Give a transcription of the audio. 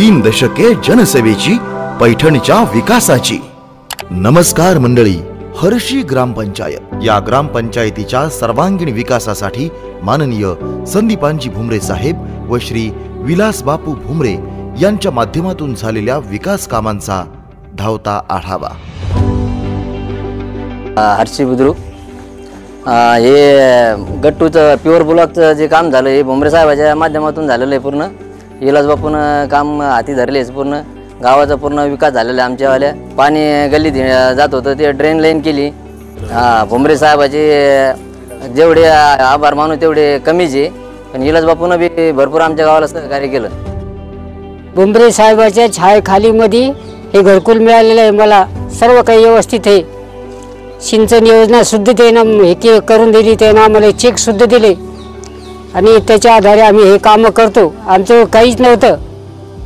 3 दशके जनसेवेची, पैठणच्या विकासाची। नमस्कार मंडळी, हर्षी ग्रामपंचायत या ग्रामपंचायतीच्या सर्वांगीण विकासासाठी माननीय संदीपांजी भुमरे साहेब व श्री विलास बापू भुमरे यांच्या माध्यमातून झालेल्या विकास कामांचा धावता आढावा। हर्षी बुद्रुक हे गट्टूचं प्युअर ब्लॉकचं जे काम झालं हे भुमरे साहेबाच्या माध्यमातून झालेलं आहे। पूर्ण विलास बापून काम हाती धरले, पूर्ण गावाचा पूर्ण विकास झालेला आहे। आमच्यावाल्या पाणी गल्लीत जात होतं ते ड्रेन लाईन केली। भुमरे साहेबाचे जेवढे आभार मानू तेवढे कमीच आहे, पण विलास बापून बी भरपूर आमच्या गावाला सहकार्य केलं। भुमरे साहेबाच्या छायेखालीमध्ये हे घरकुल मिळालेलं आहे। मला सर्व काही व्यवस्थित आहे। सिंचन योजना सुद्धा त्यानं हे करून दिली, त्यानं आम्हाला चेक सुद्धा दिले आणि त्याच्या आधारे आम्ही हे काम करतो। आमचं काहीच नव्हतं,